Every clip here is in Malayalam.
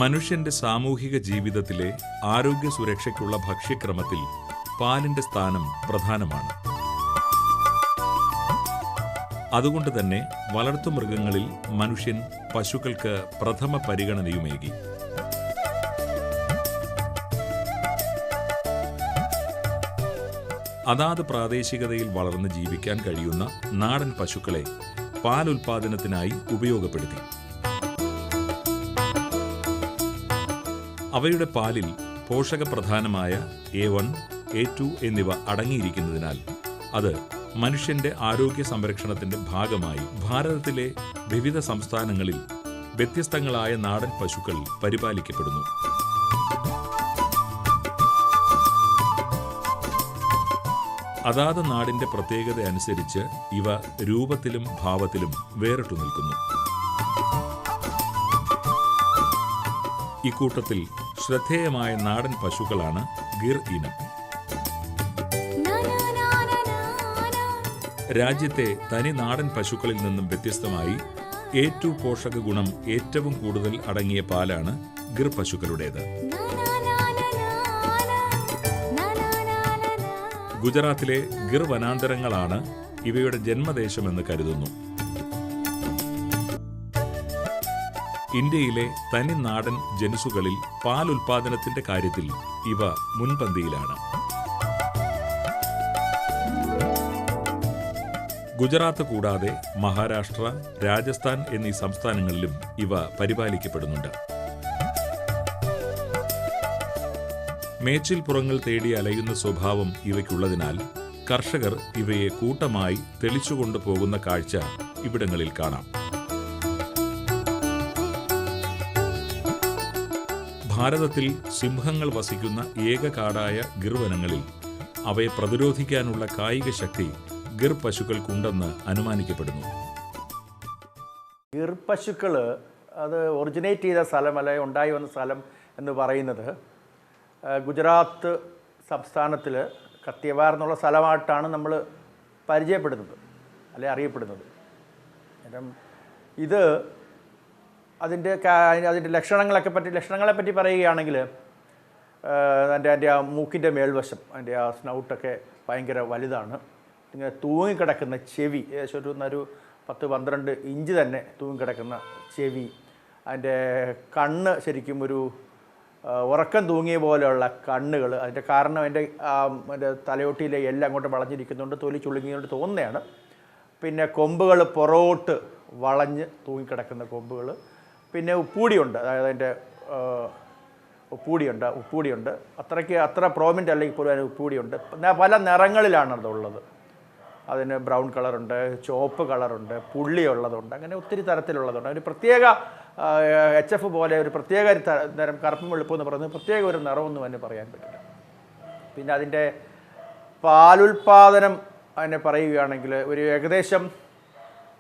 മനുഷ്യന്റെ സാമൂഹിക ജീവിതത്തിലെ ആരോഗ്യ സുരക്ഷയ്ക്കുള്ള ഭക്ഷ്യക്രമത്തിൽ പാലിന്റെ സ്ഥാനം പ്രധാനമാണ്. അതുകൊണ്ട് തന്നെ വളർത്തുമൃഗങ്ങളിൽ മനുഷ്യൻ പശുക്കൾക്ക് പ്രഥമ പരിഗണനയുമേകി. അതാത് പ്രാദേശികതയിൽ വളർന്ന് ജീവിക്കാൻ കഴിയുന്ന നാടൻ പശുക്കളെ പാലുൽപാദനത്തിനായി ഉപയോഗപ്പെടുത്തി. അവയുടെ പാലിൽ പോഷകപ്രധാനമായ A1, A2 എന്നിവ അടങ്ങിയിരിക്കുന്നതിനാൽ അത് മനുഷ്യന്റെ ആരോഗ്യ സംരക്ഷണത്തിന്റെ ഭാഗമായി ഭാരതത്തിലെ വിവിധ സംസ്ഥാനങ്ങളിൽ വ്യത്യസ്തങ്ങളായ നാടൻ പശുക്കൾ പരിപാലിക്കപ്പെടുന്നു. അതാത് നാടിന്റെ പ്രത്യേകത അനുസരിച്ച് ഇവ രൂപത്തിലും ഭാവത്തിലും വേറിട്ടു നിൽക്കുന്നു. ഇക്കൂട്ടത്തിൽ ശ്രദ്ധേയമായ നാടൻ പശുക്കളാണ് ഗിർ ഇനം. രാജ്യത്തെ തനി നാടൻ പശുക്കളിൽ നിന്നും വ്യത്യസ്തമായി A2 പോഷക ഗുണം ഏറ്റവും കൂടുതൽ അടങ്ങിയ പാലാണ് ഗിർ പശുക്കളുടേത്. ഗുജറാത്തിലെ ഗിർ വനാന്തരങ്ങളാണ് ഇവയുടെ ജന്മദേശമെന്ന് കരുതുന്നു. ഇന്ത്യയിലെ തനി നാടൻ ജനുസുകളിൽ പാൽ ഉൽപാദനത്തിന്റെ കാര്യത്തിൽ ഇവ മുൻപന്തിയിലാണ്. ഗുജറാത്ത് കൂടാതെ മഹാരാഷ്ട്ര, രാജസ്ഥാൻ എന്നീ സംസ്ഥാനങ്ങളിലും ഇവ പരിപാലിക്കപ്പെടുന്നുണ്ട്. മേച്ചിൽപ്പുറങ്ങൾ തേടി അലയുന്ന സ്വഭാവം ഇവയ്ക്കുള്ളതിനാൽ കർഷകർ ഇവയെ കൂട്ടമായി തെളിച്ചുകൊണ്ടു പോകുന്ന കാഴ്ച ഇവിടങ്ങളിൽ കാണാം. ഭാരതത്തിൽ സിംഹങ്ങൾ വസിക്കുന്ന ഏക കാടായ ഗിർ വനങ്ങളിൽ അവയെ പ്രതിരോധിക്കാനുള്ള കായിക ശക്തി ഗിർ പശുക്കൾക്കുണ്ടെന്ന് അനുമാനിക്കപ്പെടുന്നു. ഗിർ പശുക്കൾ അത് ഒറിജിനേറ്റ് ചെയ്ത സ്ഥലം അല്ലെങ്കിൽ ഉണ്ടായി വന്ന സ്ഥലം എന്ന് പറയുന്നത് ഗുജറാത്ത് സംസ്ഥാനത്തിൽ കത്തിയവാർ എന്നുള്ള സ്ഥലമായിട്ടാണ് നമ്മൾ പരിചയപ്പെടുന്നത് അല്ലെ അറിയപ്പെടുന്നത്. ഇത് അതിൻ്റെ ലക്ഷണങ്ങളെപ്പറ്റി പറയുകയാണെങ്കിൽ അതിൻ്റെ ആ മൂക്കിൻ്റെ മേൽവശം അതിൻ്റെ ആ സ്നൗട്ടൊക്കെ ഭയങ്കര വലുതാണ്. ഇങ്ങനെ തൂങ്ങിക്കിടക്കുന്ന ചെവി, ഏകദേശം ഒരു 10-12 ഇഞ്ച് തന്നെ തൂങ്ങിക്കിടക്കുന്ന ചെവി. അതിൻ്റെ കണ്ണ് ശരിക്കും ഒരു ഉറക്കം തൂങ്ങിയ പോലെയുള്ള കണ്ണുകൾ. അതിൻ്റെ കാരണം അതിൻ്റെ തലയോട്ടിയിലെ എല്ലാം അങ്ങോട്ട് വളഞ്ഞിരിക്കുന്നുണ്ട്, തൊലി ചുളുങ്ങിയോണ്ട് തോന്നുന്നതാണ്. പിന്നെ കൊമ്പുകൾ പുറകോട്ട് വളഞ്ഞ് തൂങ്ങിക്കിടക്കുന്ന കൊമ്പുകൾ. പിന്നെ ഉപ്പൂടിയുണ്ട്, അതായത് അതിൻ്റെ ഉപ്പൂടിയുണ്ട്. അത്ര പ്രോമിൻ്റ് അല്ലെങ്കിൽ പോലും അതിന് ഉപ്പൂടിയുണ്ട്. പല നിറങ്ങളിലാണ് അതുള്ളത്. അതിന് ബ്രൗൺ കളറുണ്ട്, ചുവപ്പ് കളറുണ്ട്, പുള്ളിയുള്ളതുണ്ട്, അങ്ങനെ ഒത്തിരി തരത്തിലുള്ളതുണ്ട്. ഒരു പ്രത്യേക HF പോലെ ഒരു പ്രത്യേക തരം കറുപ്പും വെളുപ്പം എന്ന് പറയുന്നത് പ്രത്യേക ഒരു നിറമൊന്നും അതിന് പറയാൻ പറ്റില്ല. പിന്നെ അതിൻ്റെ പാലുൽപാദനം അതിനെ പറയുകയാണെങ്കിൽ ഏകദേശം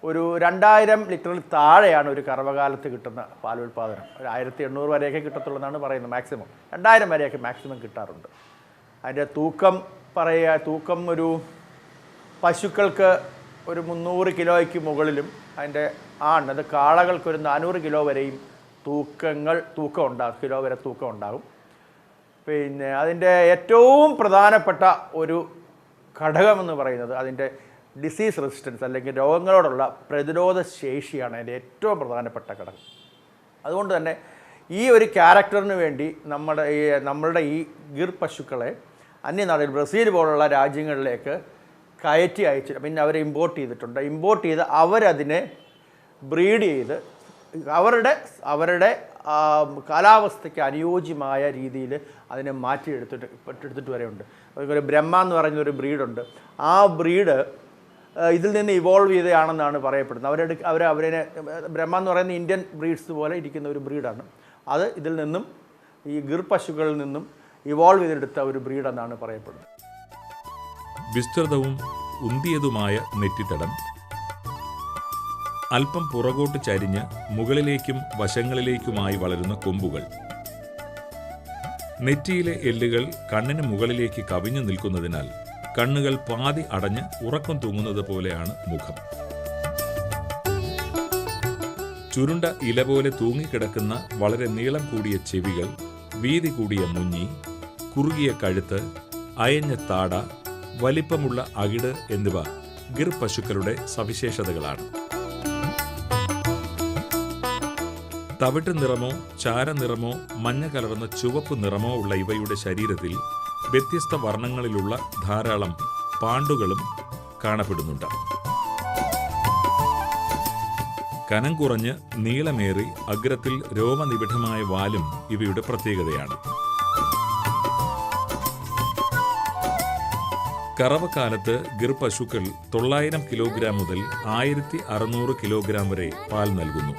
ഒരു 2000 ലിറ്ററിൽ താഴെയാണ് ഒരു കറവകാലത്ത് കിട്ടുന്ന പാലുൽപാദനം. ഒരു 1800 വരെയൊക്കെ കിട്ടത്തുള്ളൂ പറയുന്നത്. മാക്സിമം 2000 വരെയൊക്കെ മാക്സിമം കിട്ടാറുണ്ട്. അതിൻ്റെ തൂക്കം ഒരു പശുക്കൾക്ക് ഒരു 300 കിലോയ്ക്ക് മുകളിലും അതിൻ്റെ അത് കാളകൾക്ക് ഒരു 400 കിലോ വരെയും കിലോ വരെ തൂക്കം ഉണ്ടാകും. പിന്നെ അതിൻ്റെ ഏറ്റവും പ്രധാനപ്പെട്ട ഒരു ഘടകമെന്ന് പറയുന്നത് അതിൻ്റെ ഡിസീസ് റെസിസ്റ്റൻസ് അല്ലെങ്കിൽ രോഗങ്ങളോടുള്ള പ്രതിരോധ ശേഷിയാണ് അതിൻ്റെ ഏറ്റവും പ്രധാനപ്പെട്ട ഘടകം. അതുകൊണ്ട് തന്നെ ഈ ഒരു ക്യാരക്ടറിന് വേണ്ടി നമ്മളുടെ ഈ ഗിർ പശുക്കളെ അന്യനാടുകൾ ബ്രസീൽ പോലുള്ള രാജ്യങ്ങളിലേക്ക് കയറ്റി അയച്ചിട്ട് പിന്നെ അവരെ ഇമ്പോർട്ട് ചെയ്ത് അവരതിനെ ബ്രീഡ് ചെയ്ത് അവരുടെ കാലാവസ്ഥയ്ക്ക് അനുയോജ്യമായ രീതിയിൽ അതിനെ എടുത്തിട്ട് വരെയുണ്ട്. അതുപോലെ ബ്രഹ്മ എന്ന് പറയുന്നൊരു ബ്രീഡുണ്ട്. ആ ബ്രീഡ് ഇതിൽ നിന്ന് ഇവോൾവ് ചെയ്തതാണെന്നാണ് പറയപ്പെടുന്നത്. അവരെ ബ്രഹ്മ എന്ന് പറയുന്ന ഇന്ത്യൻ ബ്രീഡ്സ് പോലെ ഇരിക്കുന്ന ഒരു ബ്രീഡാണ്. അത് ഇതിൽ നിന്നും ഈ ഗിർ പശുക്കളിൽ നിന്നും ഇവോൾവ് ചെയ്തെടുത്ത ഒരു ബ്രീഡെന്നാണ് പറയപ്പെടുന്നത്. വിസ്തൃതവും ഉന്തിയതുമായ നെറ്റിത്തടം, അല്പം പുറകോട്ട് ചരിഞ്ഞ് മുകളിലേക്കും വശങ്ങളിലേക്കുമായി വളരുന്ന കൊമ്പുകൾ, നെറ്റിയിലെ എല്ലുകൾ കണ്ണിന് മുകളിലേക്ക് കവിഞ്ഞു നിൽക്കുന്നതിനാൽ കണ്ണുകൾ പാതി അടഞ്ഞ് ഉറക്കം തൂങ്ങുന്നത് പോലെയാണ് മുഖം. ചുരുണ്ട ഇല പോലെ തൂങ്ങിക്കിടക്കുന്ന വളരെ നീളം കൂടിയ ചെവികൾ, വീതി കൂടിയ മുഞ്ഞി, കുറുകിയ കഴുത്ത്, അയഞ്ഞ താട, വലിപ്പമുള്ള അകിട് എന്നിവ ഗിർ പശുക്കളുടെ സവിശേഷതകളാണ്. തവിട്ട് നിറമോ ചാരനിറമോ മഞ്ഞ കലർന്ന ചുവപ്പ് നിറമോ ഉള്ള ഇവയുടെ ശരീരത്തിൽ വ്യത്യസ്ത വർണ്ണങ്ങളിലുള്ള ധാരാളം പാണ്ടുകളും കാണപ്പെടുന്നുണ്ട്. കനം കുറഞ്ഞ് നീളമേറി അഗ്രത്തിൽ രോമനിബിഡമായ വാലും ഇവയുടെ പ്രത്യേകതയാണ്. കറവക്കാലത്ത് ഗിർ പശുക്കൾ 900 കിലോഗ്രാം മുതൽ 1600 കിലോഗ്രാം വരെ പാൽ നൽകുന്നു.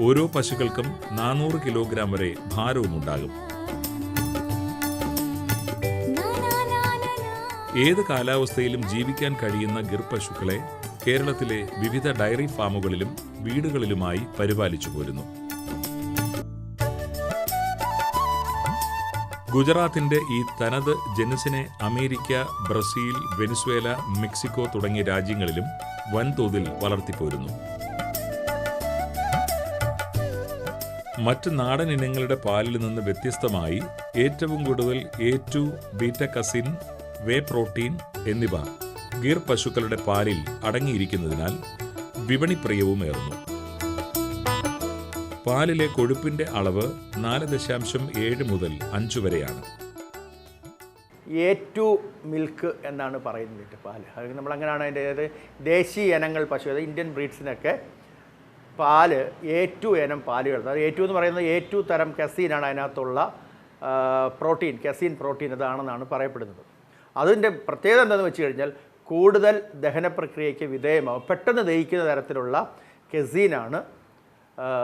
ഓരോ പശുക്കൾക്കും 400 കിലോഗ്രാം വരെ ഭാരവുമുണ്ടാകും. ഏത് കാലാവസ്ഥയിലും ജീവിക്കാൻ കഴിയുന്ന ഗിർ പശുക്കളെ കേരളത്തിലെ വിവിധ ഡയറി ഫാമുകളിലും വീടുകളിലുമായി പരിപാലിച്ചു പോരുന്നു. ഗുജറാത്തിന്റെ ഈ തനത് ജനുസിനെ അമേരിക്ക, ബ്രസീൽ, വെനിസ്വേല, മെക്സിക്കോ തുടങ്ങിയ രാജ്യങ്ങളിലും വൻതോതിൽ വളർത്തിപ്പോരുന്നു. മറ്റ് നാടൻ ഇനങ്ങളുടെ പാലിൽ നിന്ന് വ്യത്യസ്തമായി ഏറ്റവും കൂടുതൽ A2, ബീറ്റ കസിൻ, വേ പ്രോട്ടീൻ എന്നിവ ഗിർ പശുക്കളുടെ പാലിൽ അടങ്ങിയിരിക്കുന്നതിനാൽ വിപണിപ്രിയവുമേറുന്നു. പാലിലെ കൊഴുപ്പിന്റെ അളവ് 4.7 മുതൽ 5 വരെയാണ്. A2 മിൽക്ക് എന്നാണ് പറയുന്നത് പാല്. അത് നമ്മളങ്ങനെയാണ് അതിൻ്റെ ദേശീയ ഇനങ്ങൾ പശു, അതായത് ഇന്ത്യൻ ബ്രീഡ്സിനൊക്കെ പാല് A2 ഇനം പാലുകൾ. അതായത് A2 എന്ന് പറയുന്നത് A2 തരം കസീനാണ് അതിനകത്തുള്ള പ്രോട്ടീൻ, കസീൻ പ്രോട്ടീൻ അതാണെന്നാണ് പറയപ്പെടുന്നത്. അതിൻ്റെ പ്രത്യേകത എന്താണെന്ന് വെച്ച് കഴിഞ്ഞാൽ കൂടുതൽ ദഹന പ്രക്രിയയ്ക്ക് വിധേയമാവും, പെട്ടെന്ന് ദഹിക്കുന്ന തരത്തിലുള്ള കസീനാണ്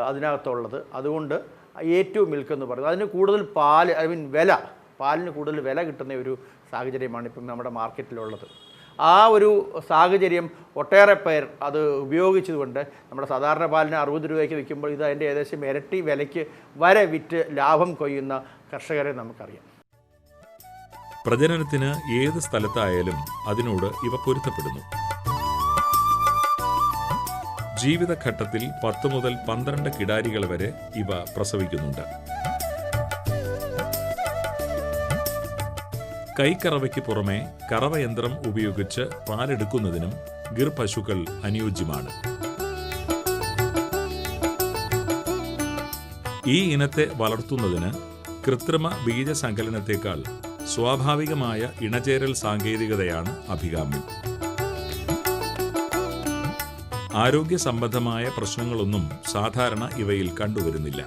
അതിനകത്തുള്ളത്. അതുകൊണ്ട് A2 മിൽക്ക് എന്ന് പറയുന്നത്. അതിന് കൂടുതൽ പാല്, പാലിന് കൂടുതൽ വില കിട്ടുന്ന ഒരു സാഹചര്യമാണ് ഇപ്പം നമ്മുടെ മാർക്കറ്റിലുള്ളത്. ആ ഒരു സാഹചര്യം ഒട്ടേറെ പേർ അത് ഉപയോഗിച്ചതുകൊണ്ട് നമ്മുടെ സാധാരണ പാലിന് 60 രൂപയ്ക്ക് വിൽക്കുമ്പോൾ ഇത് അതിൻ്റെ ഏകദേശം ഇരട്ടി വിലയ്ക്ക് വരെ വിറ്റ് ലാഭം കൊയ്യുന്ന കർഷകരെ നമുക്കറിയാം. പ്രജനനത്തിന് ഏത് സ്ഥലത്തായാലും അതിനോട് ഇവ പൊരുത്തപ്പെടുന്നു. ജീവിതഘട്ടത്തിൽ 10 മുതൽ 12 കിടാരികൾ വരെ ഇവ പ്രസവിക്കുന്നുണ്ട്. കൈക്കറവയ്ക്ക് പുറമെ കറവയന്ത്രം ഉപയോഗിച്ച് പാലെടുക്കുന്നതിനും ഗിർ പശുക്കൾ അനുയോജ്യമാണ്. ഈ ഇനത്തെ വളർത്തുന്നതിന് കൃത്രിമ ബീജസങ്കലനത്തേക്കാൾ സ്വാഭാവികമായ ഇണചേരൽ സാങ്കേതികതയാണ് അഭികാമ്യം. ആരോഗ്യ സംബന്ധമായ പ്രശ്നങ്ങളൊന്നും സാധാരണ ഇവയിൽ കണ്ടുവരുന്നില്ല.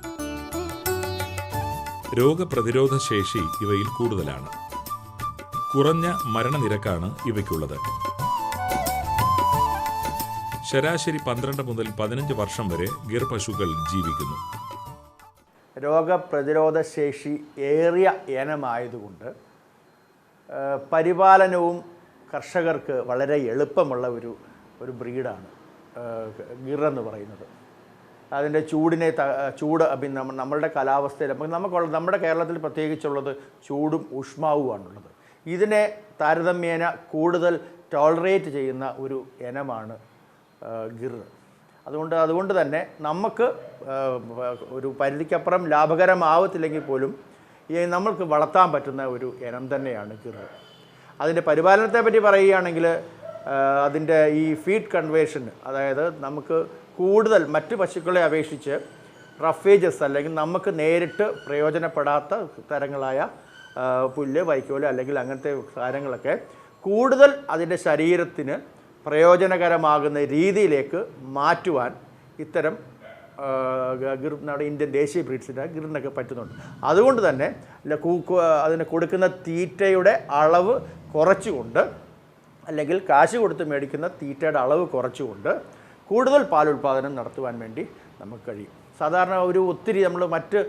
രോഗപ്രതിരോധ ശേഷി ഇവയിൽ കൂടുതലാണ്. കുറഞ്ഞ മരണനിരക്കാണ് ഇവയ്ക്കുള്ളത്. ശരാശരി 12 മുതൽ 15 വർഷം വരെ ഗിർ പശുക്കൾ ജീവിക്കുന്നു. രോഗപ്രതിരോധ ശേഷി ഏറിയ ഇനമായതുകൊണ്ട് പരിപാലനവും കർഷകർക്ക് വളരെ എളുപ്പമുള്ള ഒരു ബ്രീഡാണ് ഗിർ എന്ന് പറയുന്നത്. അതിൻ്റെ ചൂട് നമ്മളുടെ കാലാവസ്ഥയിൽ നമ്മുടെ കേരളത്തിൽ പ്രത്യേകിച്ചുള്ളത് ചൂടും ഊഷ്മാവുമാണുള്ളത്. ഇതിനെ താരതമ്യേന കൂടുതൽ ടോളറേറ്റ് ചെയ്യുന്ന ഒരു ഇനമാണ് ഗിർ. അതുകൊണ്ട് തന്നെ നമുക്ക് ഒരു പരിധിക്കപ്പുറം ലാഭകരമാവത്തില്ലെങ്കിൽ പോലും നമ്മൾക്ക് വളർത്താൻ പറ്റുന്ന ഒരു ഇനം തന്നെയാണ് ഗിർ. അതിൻ്റെ പരിപാലനത്തെ പറ്റി പറയുകയാണെങ്കിൽ അതിൻ്റെ ഈ ഫീഡ് കൺവേർഷൻ, അതായത് നമുക്ക് കൂടുതൽ മറ്റ് പശുക്കളെ അപേക്ഷിച്ച് റഫേജസ് അല്ലെങ്കിൽ നമുക്ക് നേരിട്ട് പ്രയോജനപ്പെടാത്ത തരങ്ങളായ പുല്ല്, വൈക്കോല് അല്ലെങ്കിൽ അങ്ങനത്തെ സാധനങ്ങളൊക്കെ കൂടുതൽ അതിൻ്റെ ശരീരത്തിന് പ്രയോജനകരമാകുന്ന രീതിയിലേക്ക് മാറ്റുവാൻ ഇത്തരം നമ്മുടെ ഇന്ത്യൻ ദേശീയ ബ്രീഡ്സിൻ്റെ ഗിറിനൊക്കെ പറ്റുന്നുണ്ട്. അതുകൊണ്ട് തന്നെ അതിന് കൊടുക്കുന്ന തീറ്റയുടെ അളവ് കുറച്ചുകൊണ്ട്, അല്ലെങ്കിൽ കാശ് കൊടുത്ത് മേടിക്കുന്ന തീറ്റയുടെ അളവ് കുറച്ചുകൊണ്ട് കൂടുതൽ പാലുൽപാദനം നടത്തുവാൻ വേണ്ടി നമുക്ക് കഴിയും. സാധാരണ ഒത്തിരി നമ്മൾ മറ്റ്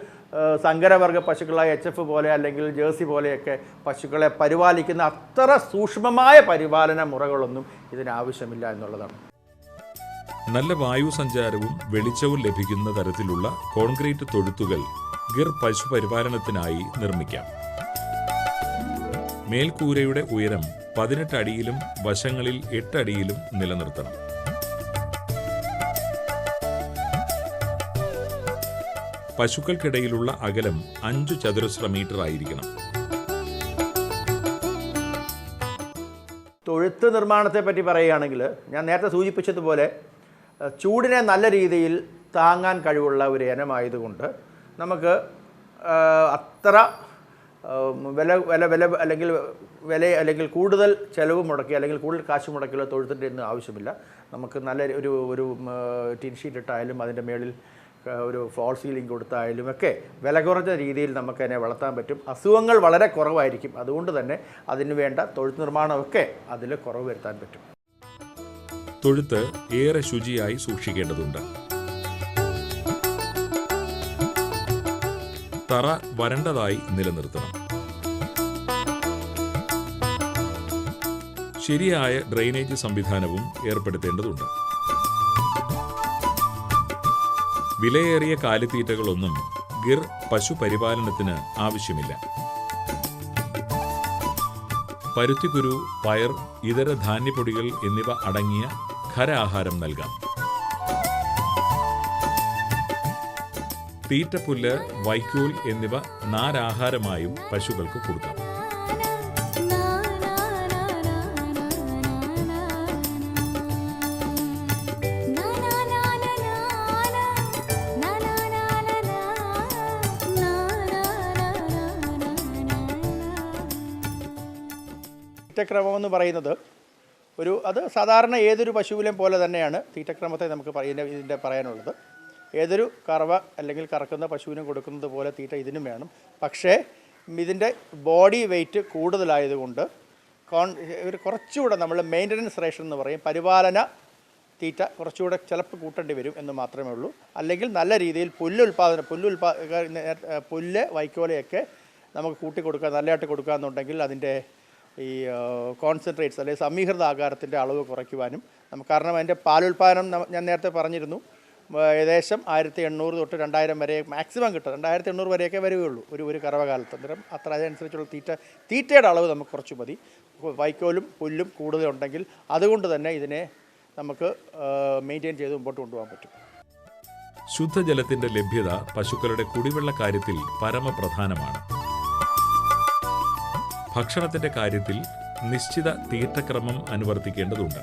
സങ്കരവർഗ പശുക്കളായ HF പോലെ അല്ലെങ്കിൽ ജേഴ്സി പോലെയൊക്കെ പശുക്കളെ പരിപാലിക്കുന്ന അത്ര സൂക്ഷ്മമായ പരിപാലന മുറകളൊന്നും ഇതിനാവശ്യമില്ല എന്നുള്ളതാണ്. നല്ല വായു സഞ്ചാരവും വെളിച്ചവും ലഭിക്കുന്ന തരത്തിലുള്ള കോൺക്രീറ്റ് തൊഴുത്തുകൾ ഗിർ പശു പരിപാലനത്തിനായി നിർമ്മിക്കാം. മേൽക്കൂരയുടെ ഉയരം 18 അടിയിലും വശങ്ങളിൽ 8 അടിയിലും നിലനിർത്തണം. പശുക്കൾക്കിടയിലുള്ള അകലം 5 ചതുരശ്ര മീറ്റർ ആയിരിക്കണം. തൊഴുത്ത് നിർമ്മാണത്തെ പറ്റി പറയുകയാണെങ്കിൽ ഞാൻ നേരത്തെ സൂചിപ്പിച്ചതുപോലെ ചൂടിനെ നല്ല രീതിയിൽ താങ്ങാൻ കഴിവുള്ള ഒരു ഇനമായതുകൊണ്ട് നമുക്ക് അത്ര അല്ലെങ്കിൽ കൂടുതൽ ചിലവ് മുടക്കി അല്ലെങ്കിൽ കൂടുതൽ കാശ് മുടക്കിയുള്ള തൊഴുത്തിൻ്റെ ഒന്നും ആവശ്യമില്ല. നമുക്ക് നല്ല ഒരു ടിൻ ഷീറ്റ് ഇട്ടായാലും അതിൻ്റെ മേളിൽ ഒരു ഫോൾ സീലിംഗ് കൊടുത്തായാലും ഒക്കെ വില കുറഞ്ഞ രീതിയിൽ നമുക്ക് അതിനെ വളർത്താൻ പറ്റും. അസുഖങ്ങൾ വളരെ കുറവായിരിക്കും. അതുകൊണ്ട് തന്നെ അതിന് വേണ്ട തൊഴുത്ത് നിർമ്മാണമൊക്കെ അതിൽ കുറവ് വരുത്താൻ പറ്റും. തൊഴുത്ത് ഏറെ ശുചിയായി സൂക്ഷിക്കേണ്ടതുണ്ട്. തറ വരണ്ടതായി നിലനിർത്തണം. ശരിയായ ഡ്രെയിനേജ് സംവിധാനവും ഏർപ്പെടുത്തേണ്ടതുണ്ട്. വിലയേറിയ കാലിത്തീറ്റകളൊന്നും ഗിർ പശുപരിപാലനത്തിന് ആവശ്യമില്ല. പരുത്തിക്കുരു, പയർ, ഇതര ധാന്യപ്പൊടികൾ എന്നിവ അടങ്ങിയ ഖരാഹാരം നൽകാം. തീറ്റപ്പുല്ല്, വൈക്കോൽ എന്നിവ നാരാഹാരമായും പശുക്കൾക്ക് കൊടുക്കാം. തീറ്റക്രമം എന്ന് പറയുന്നത് അത് സാധാരണ ഏതൊരു പശുവിലെയും പോലെ തന്നെയാണ് തീറ്റക്രമത്തെ നമുക്ക് ഇതിൻ്റെ പറയാനുള്ളത്. ഏതൊരു കറവ അല്ലെങ്കിൽ കറക്കുന്ന പശുവിനും കൊടുക്കുന്നത് പോലെ തീറ്റ ഇതിനും വേണം. പക്ഷേ ഇതിൻ്റെ ബോഡി വെയ്റ്റ് കൂടുതലായതുകൊണ്ട് കുറച്ചുകൂടെ നമ്മൾ മെയിൻ്റനൻസ് റേഷൻ എന്ന് പറയും, പരിപാലന തീറ്റ കുറച്ചുകൂടെ ചിലപ്പോൾ കൂട്ടേണ്ടി വരും എന്ന് മാത്രമേ ഉള്ളൂ. അല്ലെങ്കിൽ നല്ല രീതിയിൽ പുല്ല് വൈക്കോലയൊക്കെ നമുക്ക് കൂട്ടി കൊടുക്കുക, നല്ലതായിട്ട് കൊടുക്കുക എന്നുണ്ടെങ്കിൽ അതിൻ്റെ ഈ കോൺസെൻട്രേറ്റ്സ് അല്ലെങ്കിൽ സമീകൃത ആഹാരത്തിൻ്റെ അളവ് കുറയ്ക്കുവാനും കാരണം അതിൻ്റെ പാലുൽപാദനം ഞാൻ നേരത്തെ പറഞ്ഞിരുന്നു ഏകദേശം 1800 തൊട്ട് 2000 വരെ മാക്സിമം കിട്ടും. 2800 വരെയൊക്കെ വരികയുള്ളൂ ഒരു കറവകാലത്ത്. അന്നേരം അതനുസരിച്ചുള്ള തീറ്റയുടെ അളവ് നമുക്ക് കുറച്ച് മതി. വൈക്കോലും പുല്ലും കൂടുതലുണ്ടെങ്കിൽ അതുകൊണ്ട് തന്നെ ഇതിനെ നമുക്ക് മെയിൻറ്റെയിൻ ചെയ്ത് മുമ്പോട്ട് കൊണ്ടുപോകാൻ പറ്റും. ശുദ്ധജലത്തിന്റെ ലഭ്യത പശുക്കളുടെ കുടിവെള്ള കാര്യത്തിൽ പരമപ്രധാനമാണ്. ഭക്ഷണത്തിന്റെ കാര്യത്തിൽ നിശ്ചിത തീറ്റക്രമം അനുവർത്തിക്കേണ്ടതുണ്ട്.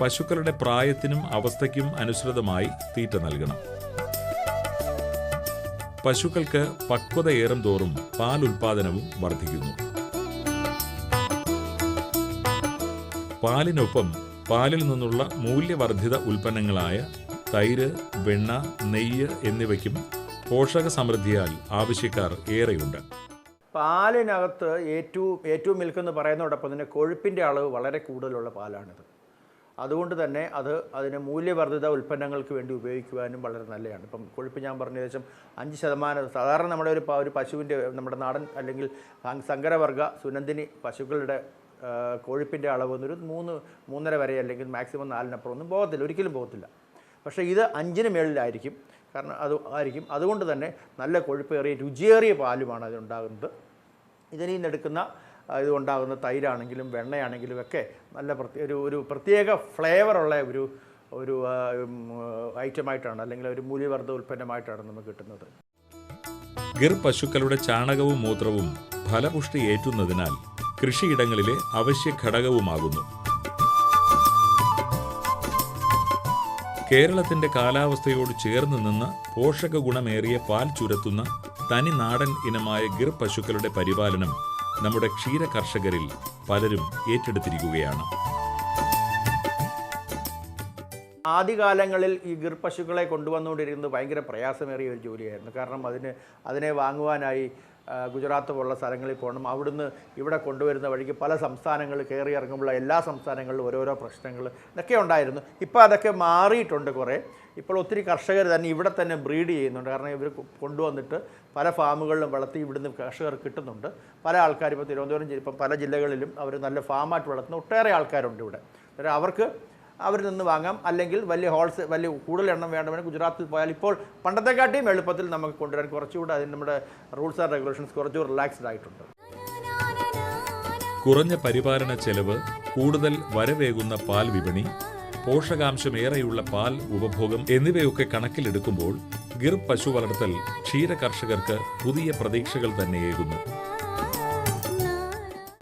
പശുക്കളുടെ പ്രായത്തിനും അവസ്ഥയ്ക്കും അനുസൃതമായി തീറ്റ നൽകണം. പശുക്കൾക്ക് പക്വതയേറും തോറും പാൽ ഉൽപാദനവും വർദ്ധിക്കുന്നു. പാലിനൊപ്പം പാലിൽ നിന്നുള്ള മൂല്യവർദ്ധിത ഉൽപ്പന്നങ്ങളായ തൈര്, വെണ്ണ, നെയ്യ് എന്നിവയ്ക്കും പോഷക സമൃദ്ധിയാൽ ആവശ്യക്കാർ ഏറെയുണ്ട്. പാലിനകത്ത് ഏറ്റവും മിൽക്ക് എന്ന് പറയുന്നതോടൊപ്പം തന്നെ കൊഴുപ്പിൻ്റെ അളവ് വളരെ കൂടുതലുള്ള പാലാണിത്. അതുകൊണ്ട് തന്നെ അതിന് മൂല്യവർദ്ധിത ഉൽപ്പന്നങ്ങൾക്ക് വേണ്ടി ഉപയോഗിക്കുവാനും വളരെ നല്ലതാണ്. ഇപ്പം കൊഴുപ്പ് ഞാൻ പറഞ്ഞ ഏകദേശം 5%. സാധാരണ നമ്മുടെ ഒരു പശുവിൻ്റെ നമ്മുടെ നാടൻ അല്ലെങ്കിൽ സങ്കരവർഗ സുനന്ദിനി പശുക്കളുടെ കൊഴുപ്പിൻ്റെ അളവ് ഒരു 3.5 വരെ അല്ലെങ്കിൽ മാക്സിമം 4-നപ്പുറം ഒന്നും ഒരിക്കലും പോകത്തില്ല. പക്ഷേ ഇത് 5-ന് മേളിലായിരിക്കും. കാരണം അതുകൊണ്ട് തന്നെ നല്ല കൊഴുപ്പേറിയ രുചിയേറിയ പാലുമാണ് അതിനുണ്ടാകുന്നത്. ഇതിൽ നിന്നെടുക്കുന്ന ഇതുണ്ടാകുന്ന തൈരാണെങ്കിലും വെണ്ണയാണെങ്കിലും ഒക്കെ നല്ല ഒരു പ്രത്യേക ഫ്ലേവറുള്ള ഒരു ഐറ്റമായിട്ടാണ് അല്ലെങ്കിൽ ഒരു മൂല്യവർദ്ധിത ഉൽപ്പന്നമായിട്ടാണ് നമുക്ക് കിട്ടുന്നത്. ഗിർ പശുക്കളുടെ ചാണകവും മൂത്രവും ഫലപുഷ്ടി ഏറ്റുന്നതിനാൽ കൃഷിയിടങ്ങളിലെ അവശ്യ ഘടകവുമാകുന്നു. കേരളത്തിന്റെ കാലാവസ്ഥയോട് ചേർന്ന് നിന്ന് പോഷക ഗുണമേറിയ പാൽ ചുരത്തുന്ന തനി നാടൻ ഇനമായ ഗിർ പശുക്കളുടെ പരിപാലനം നമ്മുടെ ക്ഷീര കർഷകരിൽ പലരും ഏറ്റെടുത്തിരിക്കുകയാണ്. ആദ്യകാലങ്ങളിൽ ഈ ഗിർ പശുക്കളെ കൊണ്ടുവന്നുകൊണ്ടിരുന്നത് ഭയങ്കര പ്രയാസമേറിയ ഒരു ജോലിയായിരുന്നു. കാരണം അതിനെ വാങ്ങുവാനായി ഗുജറാത്ത് പോലുള്ള സ്ഥലങ്ങളിൽ പോകണം. അവിടുന്ന് ഇവിടെ കൊണ്ടുവരുന്ന വഴിക്ക് പല സംസ്ഥാനങ്ങൾ കയറി ഇറങ്ങുമ്പോൾ എല്ലാ സംസ്ഥാനങ്ങളിലും ഓരോരോ പ്രശ്നങ്ങൾ ഇതൊക്കെ ഉണ്ടായിരുന്നു. ഇപ്പോൾ അതൊക്കെ മാറിയിട്ടുണ്ട് കുറേ. ഇപ്പോൾ ഒത്തിരി കർഷകർ തന്നെ ഇവിടെ തന്നെ ബ്രീഡ് ചെയ്യുന്നുണ്ട്. കാരണം ഇവർ കൊണ്ടുവന്നിട്ട് പല ഫാമുകളിലും വളർത്തി ഇവിടുന്ന് കർഷകർ കിട്ടുന്നുണ്ട്. പല ആൾക്കാർ ഇപ്പോൾ തിരുവനന്തപുരം ഇപ്പം പല ജില്ലകളിലും അവർ നല്ല ഫാമായിട്ട് വളർത്തുന്ന ഒട്ടേറെ ആൾക്കാരുണ്ട് ഇവിടെ. അവർക്ക് അവരിൽ നിന്ന് വാങ്ങാം. അല്ലെങ്കിൽ വലിയ കൂടുതൽ എണ്ണം വേണ്ടവന് ഗുജറാത്തിൽ പോയാൽ ഇപ്പോൾ പണ്ടത്തെക്കാട്ടിയും എളുപ്പത്തിൽ നമുക്ക് കൊണ്ടുവരാൻ കുറച്ചുകൂടെ അതിന് നമ്മുടെ റൂൾസ് ആൻഡ് റെഗുലേഷൻസ് കുറച്ചുകൂടി റിലാക്സ്ഡ് ആയിട്ടുണ്ട്. കുറഞ്ഞ പരിപാലന ചെലവ്, കൂടുതൽ വരവേകുന്ന പാൽ വിപണി, പോഷകാംശമേറെയുള്ള പാൽ ഉപഭോഗം എന്നിവയൊക്കെ കണക്കിലെടുക്കുമ്പോൾ ഗിർ പശു വളർത്തൽ ക്ഷീര കർഷകർക്ക് പുതിയ പ്രതീക്ഷകൾ തന്നെയേകുന്നു.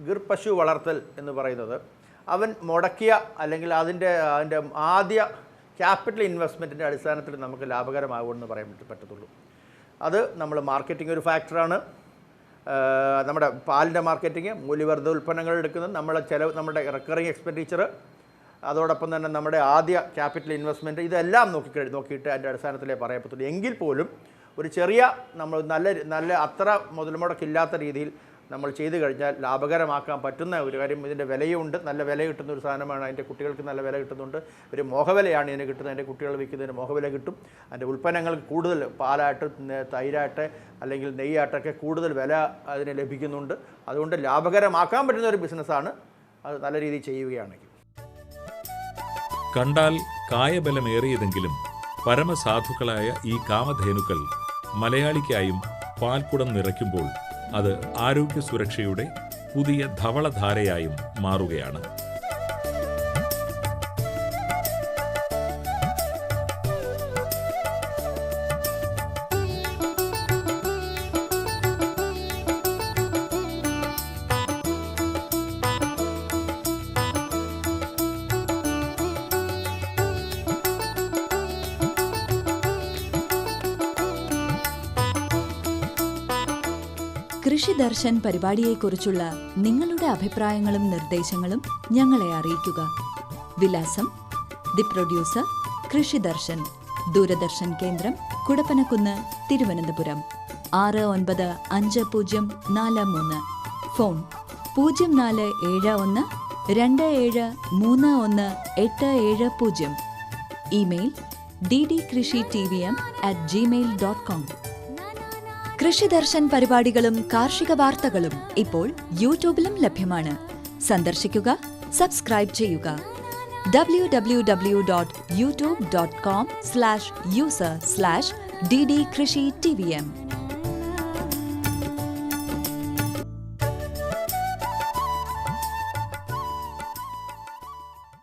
ഗിർ പശു വളർത്തൽ എന്ന് പറയുന്നത് അവൻ മുടക്കിയ അല്ലെങ്കിൽ അതിൻ്റെ ആദ്യ ക്യാപിറ്റൽ ഇൻവെസ്റ്റ്മെൻറ്റിൻ്റെ അടിസ്ഥാനത്തിൽ നമുക്ക് ലാഭകരമാകുമെന്ന് പറയാൻ പറ്റത്തുള്ളൂ. അത് നമ്മൾ മാർക്കറ്റിംഗ് ഒരു ഫാക്ടറാണ്. നമ്മുടെ പാലിൻ്റെ മാർക്കറ്റിംഗ്, മൂല്യവർദ്ധിത ഉൽപ്പന്നങ്ങൾ എടുക്കുന്നത്, നമ്മുടെ റിക്കറിങ് എക്സ്പെൻഡിച്ചർ, അതോടൊപ്പം തന്നെ നമ്മുടെ ആദ്യ ക്യാപിറ്റൽ ഇൻവെസ്റ്റ്മെൻറ്റ്, ഇതെല്ലാം നോക്കിയിട്ട് അതിൻ്റെ അടിസ്ഥാനത്തിലേ പറയാൻ പറ്റുള്ളൂ. എങ്കിൽ പോലും ഒരു ചെറിയ നമ്മൾ നല്ല അത്ര മുതൽ മുടക്കില്ലാത്ത രീതിയിൽ നമ്മൾ ചെയ്തു കഴിഞ്ഞാൽ ലാഭകരമാക്കാൻ പറ്റുന്ന ഒരു കാര്യം. ഇതിൻ്റെ വിലയുണ്ട്, നല്ല വില കിട്ടുന്ന ഒരു സാധനമാണ്. അതിൻ്റെ കുട്ടികൾക്ക് നല്ല വില കിട്ടുന്നുണ്ട്. ഒരു മോഹവിലയാണ് ഇതിന് കിട്ടുന്നത്. അതിൻ്റെ കുട്ടികൾ വിൽക്കുന്നതിന് മോഹവില കിട്ടും. അതിൻ്റെ ഉൽപ്പന്നങ്ങൾക്ക് കൂടുതൽ പാലായിട്ട്, തൈരായിട്ട് അല്ലെങ്കിൽ നെയ്യായിട്ടൊക്കെ കൂടുതൽ വില അതിന് ലഭിക്കുന്നുണ്ട്. അതുകൊണ്ട് ലാഭകരമാക്കാൻ പറ്റുന്ന ഒരു ബിസിനസ്സാണ് അത് നല്ല രീതിയിൽ ചെയ്യുകയാണെങ്കിൽ. കണ്ടാൽ കായബലമേറിയതെങ്കിലും പരമസാധുക്കളായ ഈ കാമധേനുക്കൾ മലയാളിക്കായും പാൽക്കുടം നിറയ്ക്കുമ്പോൾ അത് ആരോഗ്യ സുരക്ഷയുടെ പുതിയ ധവളധാരയായും മാറുകയാണ്. കൃഷി ദർശൻ പരിപാടിയെക്കുറിച്ചുള്ള നിങ്ങളുടെ അഭിപ്രായങ്ങളും നിർദ്ദേശങ്ങളും ഞങ്ങളെ അറിയിക്കുക. വിലാസം: ദി പ്രൊഡ്യൂസർ, കൃഷി ദർശൻ, ദൂരദർശൻ കേന്ദ്രം, Kudappanakunnu, Thiruvananthapuram 695043. Phone 0471 27318770. Email ddkrishitm@gmail.com. Krishi Darshan പരിപാടികളും കാർഷിക വാർത്തകളും ഇപ്പോൾ യൂട്യൂബിലും ലഭ്യമാണ്. സന്ദർശിക്കുക, സബ്സ്ക്രൈബ് ചെയ്യുക. www.youtube.com/user/ddkrishitm